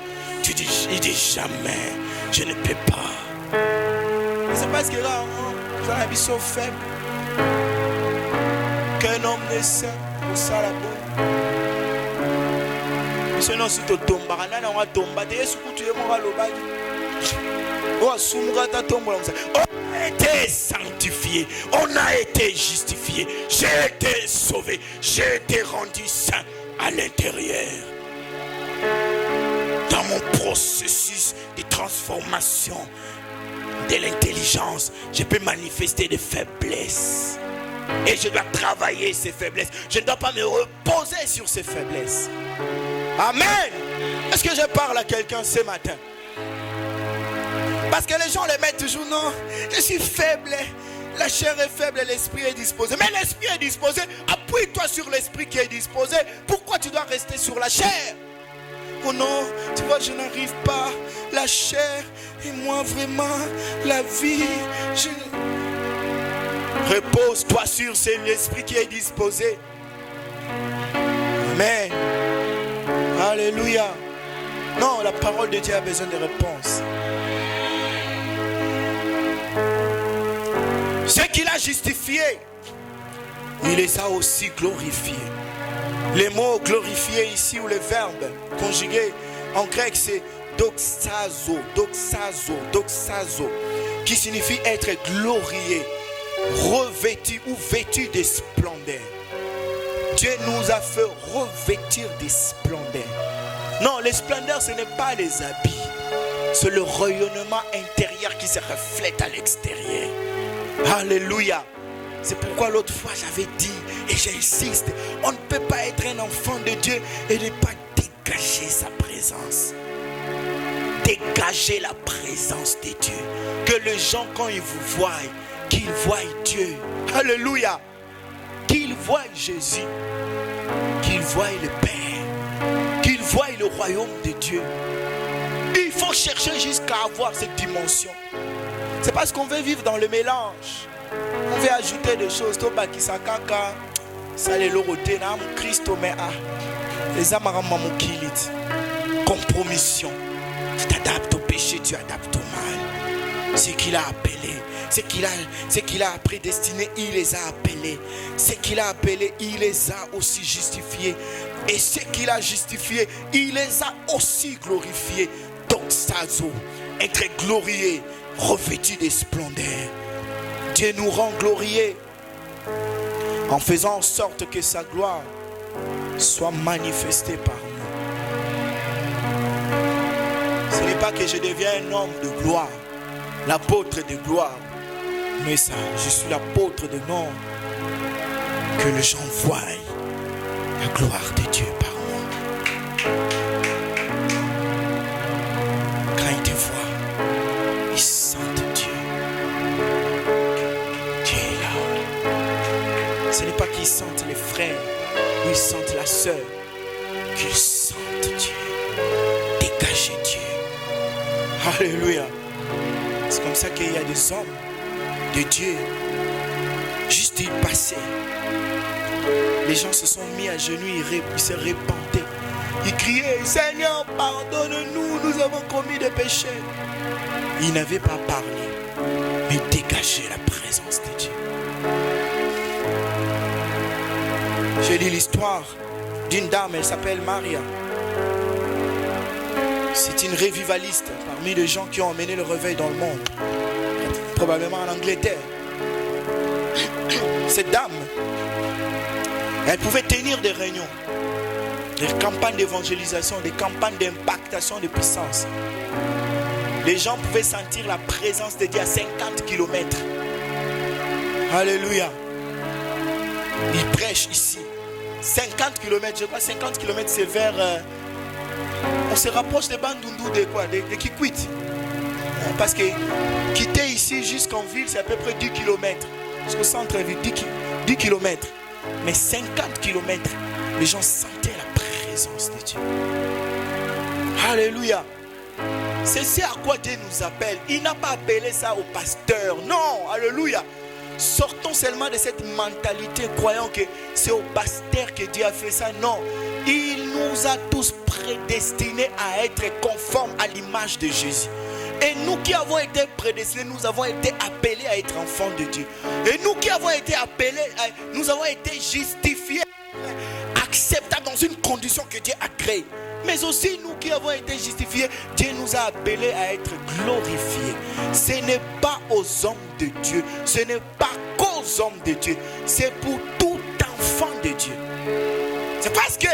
S2: Il dit jamais, je ne peux pas. C'est parce que là, vous avez un bisou faible. Qu'un homme n'est saint, pour ça la bonne. Sinon, si tu tombes, on va tomber. On a été sanctifié, on a été justifié. J'ai été sauvé, j'ai été rendu saint à l'intérieur. Dans mon processus de transformation de l'intelligence, je peux manifester des faiblesses. Et je dois travailler ces faiblesses. Je ne dois pas me reposer sur ces faiblesses. Amen. Est-ce que je parle à quelqu'un ce matin? Parce que les gens les mettent toujours, non, je suis faible. La chair est faible et l'esprit est disposé. Mais l'esprit est disposé. Appuie-toi sur l'esprit qui est disposé. Pourquoi tu dois rester sur la chair? Oh non, tu vois, je n'arrive pas. La chair et moi vraiment, la vie. Repose-toi sur l'esprit qui est disposé. Amen.
S1: Alléluia. Non, la parole de Dieu a besoin de réponses. Ce qu'il a justifié, il les a aussi glorifiés. Les mots glorifiés ici, ou les verbes conjugués en grec, c'est doxazo, doxazo, doxazo, qui signifie être glorifié, revêtu ou vêtu de splendeur. Dieu nous a fait revêtir des splendeurs. Non, les splendeurs, ce n'est pas les habits. C'est le rayonnement intérieur qui se reflète à l'extérieur. Alléluia. C'est pourquoi l'autre fois j'avais dit, et j'insiste, on ne peut pas être un enfant de Dieu et ne pas dégager sa présence. Dégager la présence de Dieu. Que les gens, quand ils vous voient, qu'ils voient Dieu. Alléluia. Qu'ils voient Jésus. Qu'ils voient le Père. Qu'ils voient le royaume de Dieu. Il faut chercher jusqu'à avoir cette dimension. C'est parce qu'on veut vivre dans le mélange. On veut ajouter des choses. Compromission. Tu t'adaptes au péché, tu adaptes au mal. Ce qu'il a appelé, ce qu'il a prédestiné, il les a appelés. Ce qu'il a appelé, il les a aussi justifiés. Et ce qu'il a justifié, il les a aussi glorifiés. Donc Sazo, être glorieux, revêtu de splendeur. Dieu nous rend glorieux en faisant en sorte que sa gloire soit manifestée par nous. Ce n'est pas que je deviens un homme de gloire, l'apôtre de gloire, mais ça, je suis l'apôtre de nom. Que les gens voient la gloire de Dieu par moi. Quand ils te voient, ils sentent Dieu. Dieu est là. Ce n'est pas qu'ils sentent les frères ou ils sentent la sœur, qu'ils sentent Dieu. Dégagez Dieu. Alléluia. C'est comme ça qu'il y a des hommes de Dieu. Juste ils passaient. Les gens se sont mis à genoux, ils se repentaient. Ils criaient, Seigneur, pardonne-nous, nous avons commis des péchés. Ils n'avaient pas parlé, mais dégagé la présence de Dieu. J'ai lu l'histoire d'une dame, elle s'appelle Maria. C'est une révivaliste parmi les gens qui ont emmené le réveil dans le monde. Probablement en Angleterre. Cette dame, elle pouvait tenir des réunions, des campagnes d'évangélisation, des campagnes d'impactation de puissance. Les gens pouvaient sentir la présence de Dieu à 50 km. Alléluia. Il prêche ici. 50 km, je crois 50 km c'est vers... on se rapproche de Bandundu de quoi? De Kikwit. Parce que quitter ici jusqu'en ville c'est à peu près 10 km. Jusqu'au centre-ville, 10 km. Mais 50 km, les gens sentaient la présence de Dieu. Alléluia. C'est ce à quoi Dieu nous appelle. Il n'a pas appelé ça au pasteur. Non, alléluia. Sortons seulement de cette mentalité croyant que c'est au pasteur que Dieu a fait ça. Non, il nous a tous prédestinés à être conformes à l'image de Jésus. Et nous qui avons été prédestinés, nous avons été appelés à être enfants de Dieu. Et nous qui avons été appelés, nous avons été justifiés, acceptables dans une condition que Dieu a créée. Mais aussi nous qui avons été justifiés, Dieu nous a appelés à être glorifiés. Ce n'est pas aux hommes de Dieu, ce n'est pas qu'aux hommes de Dieu, c'est pour tout enfant de Dieu. C'est parce que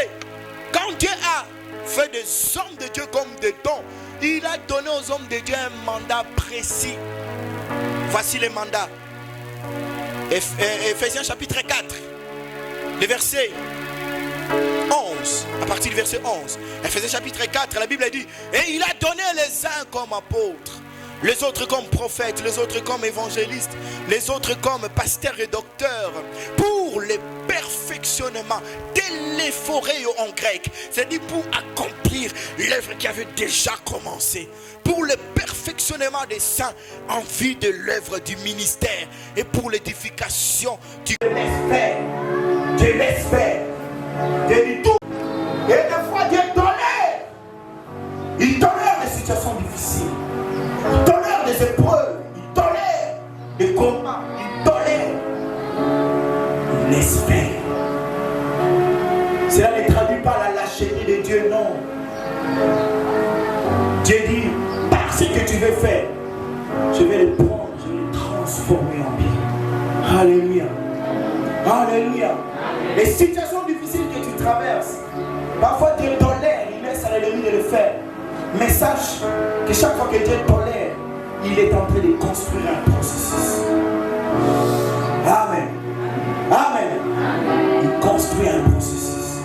S1: quand Dieu a fait des hommes de Dieu comme des dons, il a donné aux hommes de Dieu un mandat précis. Voici les mandats. Ephésiens chapitre 4, le verset 11, à partir du verset 11. Ephésiens chapitre 4, la Bible dit, et il a donné les uns comme apôtres, les autres comme prophètes, les autres comme évangélistes, les autres comme pasteurs et docteurs, pour le perfectionnement de l'éphoréo en grec, c'est-à-dire pour accomplir l'œuvre qui avait déjà commencé, pour le perfectionnement des saints en vue de l'œuvre du ministère et pour l'édification du l'espère, de l'espère, de tout. Et des fois Dieu donnait
S2: les épreuves, il tolère les combats, il tolère, il laisse faire. Cela ne traduit pas la lâcheté de Dieu, non. Dieu dit, par ce que tu veux faire, je vais le prendre, je vais le transformer en bien. Alléluia. Alléluia. Les situations difficiles que tu traverses, parfois Dieu tolère, il laisse à l'ennemi de le faire. Mais sache que chaque fois que Dieu tolère, il est en train de construire un processus. Amen. Amen. Il construit un processus.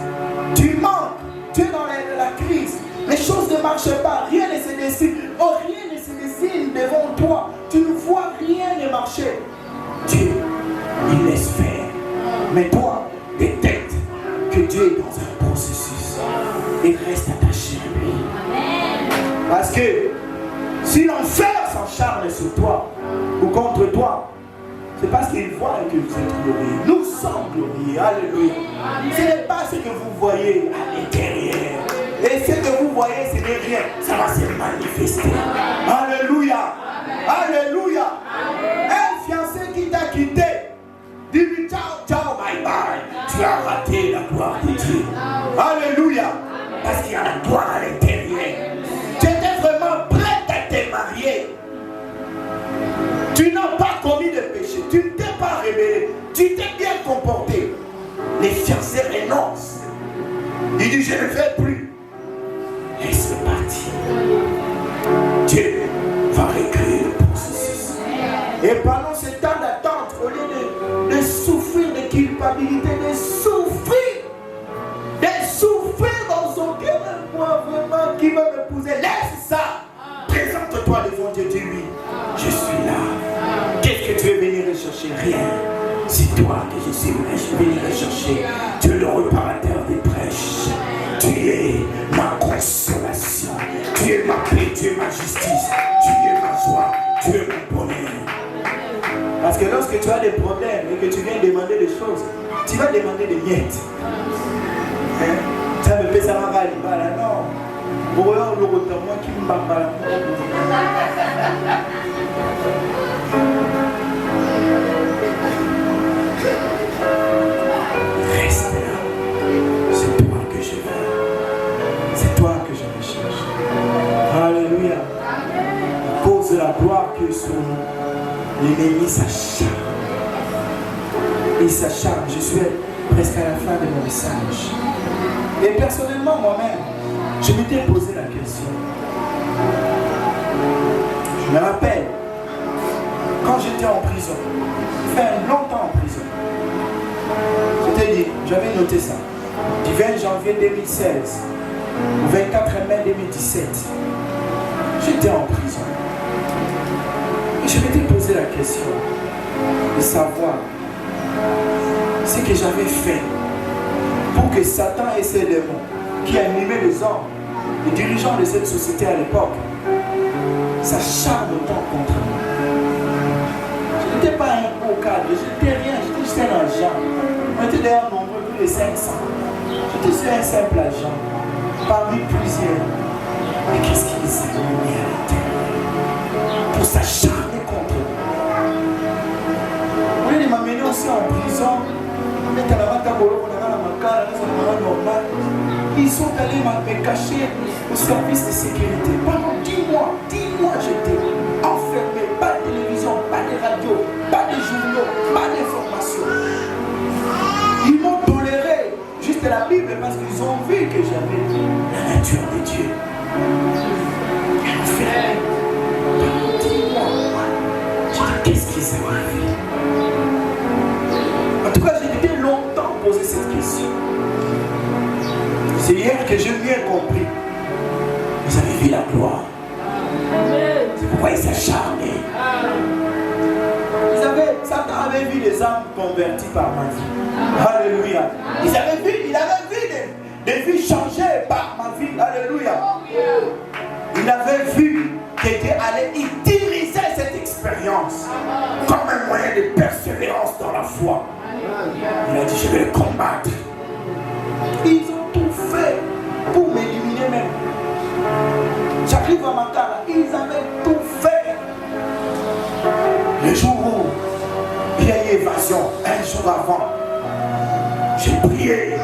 S2: Tu manques, tu es dans la crise, les choses ne marchent pas, rien ne se dessine. Oh, rien ne se dessine devant toi. Tu ne vois rien ne marcher. Dieu, il laisse faire. Mais toi, détecte que Dieu est dans un processus et reste attaché à lui. Parce que si l'enfer s'acharne sur toi ou contre toi, c'est parce qu'il voit que vous êtes glorieux. Nous sommes glorieux. Alléluia. Ce n'est pas ce que vous voyez à l'intérieur. Et ce que vous voyez, ce n'est rien. Ça va se manifester. Alléluia. Alléluia. Un fiancé qui t'a quitté, dis-lui ciao, ciao, bye bye. Tu as raté la gloire de Dieu. Alléluia. Parce qu'il y a la gloire à l'intérieur. Tu étais vraiment prête à te marier. Tu n'as pas commis de péché. Tu ne t'es pas rebellé. Tu t'es bien comporté. Les fiancés renoncent. Il dit, je ne le fais plus. Et c'est parti. Dieu va recréer le processus. Et pendant ce temps d'attente, au lieu de souffrir de culpabilité, de souffrir dans son cœur, moi vraiment qui va m'épouser, laisse ça. Présente-toi devant Dieu, dis-lui, je suis là. Qu'est-ce que tu veux venir rechercher? Rien. C'est toi que je suis venu rechercher. Tu es le réparateur des brèches. Tu es ma consolation. Tu es ma paix, tu es ma justice. Tu es ma joie. Tu es mon bonheur. Parce que lorsque tu as des problèmes et que tu viens demander des choses, tu vas demander des miettes. Ça me fait ça va là, non. Moi qui me bat. Reste là. C'est toi que je veux. C'est toi que je recherche. Alléluia. À cause de la gloire que sur nous, l'ennemi s'acharne. Il s'acharne. Je suis presque à la fin de mon message. Et personnellement, moi-même, je m'étais posé la question. Je me rappelle, quand j'étais en prison, j'ai fait longtemps en prison. J'avais noté ça. Du 20 janvier 2016 au 24 mai 2017, j'étais en prison. Et je m'étais posé la question de savoir ce que j'avais fait pour que Satan et ses démons qui animaient les hommes, les dirigeants de cette société à l'époque, s'acharnent autant contre moi. Je n'étais pas un haut cadre, je n'étais rien, j'étais juste un agent. On était d'ailleurs nombreux, plus de 500. J'étais juste un simple agent, parmi plusieurs. Mais qu'est-ce qu'ils avaient mis à l'intérieur pour s'acharner contre moi? Au lieu de m'amener aussi en prison, ils sont allés me cacher au service de sécurité. Pendant 10 mois j'étais enfermé. Pas de télévision, pas de radio, pas de journaux, pas d'informations. Ils m'ont toléré juste la Bible parce qu'ils ont vu que j'avais la nature de Dieu. Enfermé pendant 10 mois. Je dis, qu'est-ce qu'ils avaient fait? En tout cas, j'ai été longtemps posé cette question. C'est hier que j'ai bien compris. Vous avez vu la gloire. C'est pourquoi ils s'acharnaient. Satan avait vu des âmes converties par ma vie. Alléluia. Il avait vu des vies changées par ma vie. Alléluia. Il avait vu que Dieu allait utiliser cette expérience comme un moyen de persévérance dans la foi. Il a dit, je vais le combattre. Ils ont tout fait pour m'éliminer même. J'arrive à ma cara, ils avaient tout fait eu évasion un jour avant. J'ai prié.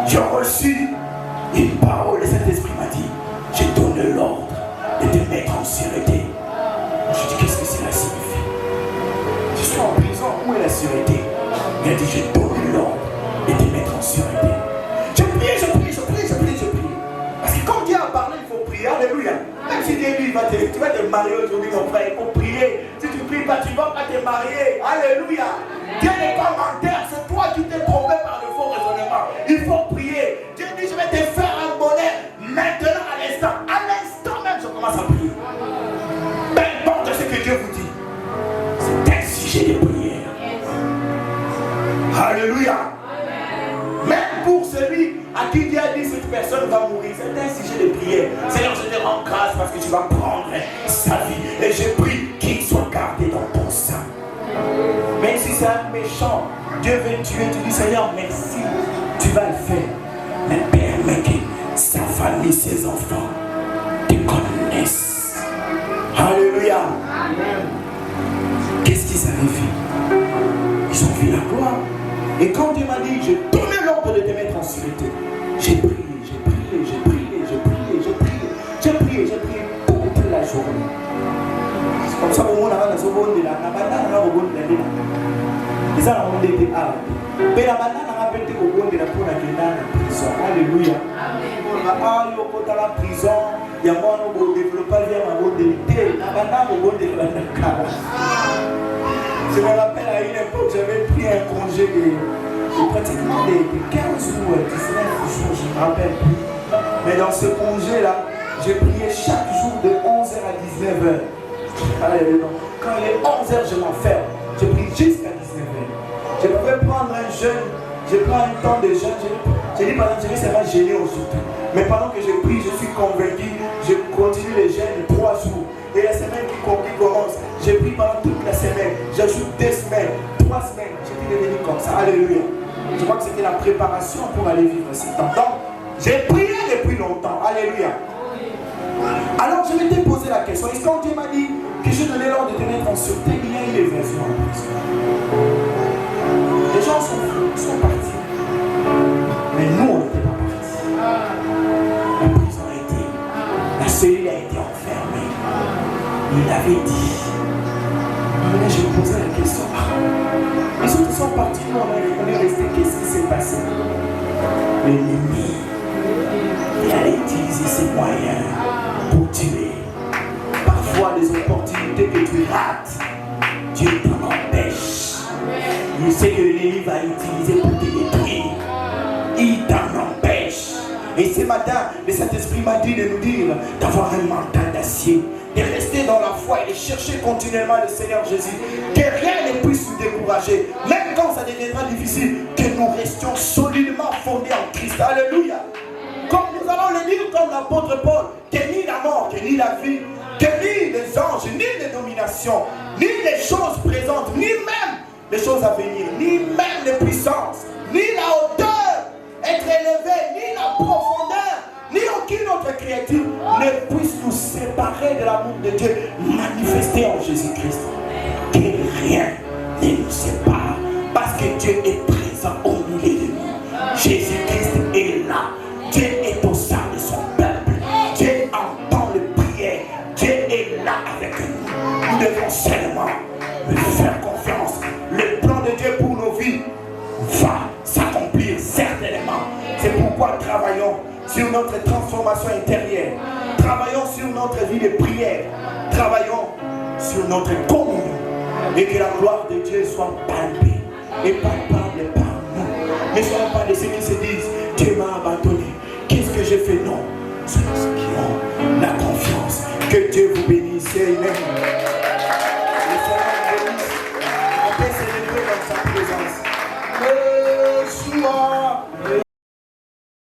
S2: J'ai reçu une parole. Le Saint-Esprit m'a dit, j'ai donné l'ordre de te mettre en sûreté. Je dis, qu'est-ce que cela signifie? Je suis en prison, où est la sûreté? Il a dit, j'ai donné l'ordre de te mettre en sûreté. Je prie. Parce que quand Dieu a parlé, il faut prier. Alléluia. Même si Dieu dit, tu vas te marier aujourd'hui, mon frère, il faut prier. Si tu ne pries pas, tu ne vas pas te marier. Alléluia. Dieu n'est pas menteur, c'est toi qui t'es trompé par le faux raisonnement. Il faut prier. Dieu dit, je vais te faire un bonheur maintenant à l'instant. À l'instant même, je commence à prier. Peu importe ce que Dieu vous dit, c'est un sujet de prière. Alléluia. Même pour celui à qui Dieu a dit cette personne va mourir, c'est un sujet de prière. Seigneur, je te rends grâce parce que tu vas prendre sa vie. Et je prie qu'il soit gardé dans ton sein. Même si c'est un méchant, Dieu veut tuer, tu dis Seigneur, merci, tu vas le faire. Mais permets que sa famille, ses enfants te connaissent. Alléluia. Qu'est-ce qu'ils avaient vu? Ils ont vu la gloire. Et quand Dieu m'a dit, j'ai donné l'ordre de te mettre en sûreté, j'ai prié toute la journée. C'est comme ça que mon avant se bonde là, na banana na bonde là. Ils ont demandé des arbres. Mais la banane a répété au bonde là pour la prison. Alléluia. Amen. Yo kota la prison, ya mwana bo développer via ma bonde de la banane au bonde là. Je me rappelle à une époque, j'avais pris un congé de pratiquement de 15 ou 19 jours, je ne me rappelle plus. Mais dans ce congé-là, j'ai prié chaque jour de 11h à 19h. Quand il est 11h, je m'enferme. Je prie jusqu'à 19h. Je pouvais prendre un jeûne, je prends un temps de jeûne. J'ai dit, par exemple, je vais seulement gêner aujourd'hui. Mais pendant que je prie, je suis convaincu, je continue les jeûnes 3 jours. Et la semaine qui commence, j'ai pris pendant toute la semaine. J'ajoute 2 semaines, 3 semaines. J'ai pu devenir comme ça. Alléluia. Je crois que c'était la préparation pour aller vivre ce temps. Donc, j'ai prié depuis longtemps. Alléluia. Alors, je m'étais posé la question. Est-ce quand Dieu m'a dit que je donnais l'ordre de te mettre en sûreté, il y a eu les versions en prison. Les gens sont partis. Mais nous, on n'était pas partis. La prison a été, la cellule a été enfermée. Il avait dit. Mais je me posais la question. Les autres sont partis, nous on est restés. Qu'est-ce qui s'est passé? L'ennemi, il allait utiliser ses moyens pour tuer. Parfois, des opportunités que tu rates, Dieu t'en empêche. Il sait que l'ennemi va utiliser pour te détruire. Il t'en empêche. Et ce matin, le Saint-Esprit m'a dit de nous dire d'avoir un mental d'acier, de rester dans la foi et de chercher continuellement le Seigneur Jésus. Que rien ne puisse nous décourager, même quand ça deviendra difficile, que nous restions solidement fondés en Christ. Alléluia. Comme nous allons le dire comme l'apôtre Paul, que ni la mort, que ni la vie, que ni les anges, ni les dominations, ni les choses présentes, ni même les choses à venir, ni même les puissances, ni la hauteur, être élevé, ni la profondeur, ni aucune autre créature ne puisse nous séparer de l'amour de Dieu manifesté en Jésus-Christ. Que rien ne nous sépare, parce que Dieu est présent au milieu de nous. Jésus-Christ est là. Dieu est au sein de son peuple. Dieu entend les prières. Dieu est là avec nous. Nous devons seulement lui faire confiance. Le plan de Dieu pour nos vies va s'accomplir certainement. C'est pourquoi travaillons sur notre transformation intérieure. Travaillons sur notre vie de prière. Travaillons sur notre communion. Et que la gloire de Dieu soit palpée et palpable par nous. Ne soyons pas de ceux qui se disent Dieu m'a abandonné. Qu'est-ce que j'ai fait? Non. Soyons ceux qui ont la confiance. Que Dieu vous bénisse. Amen.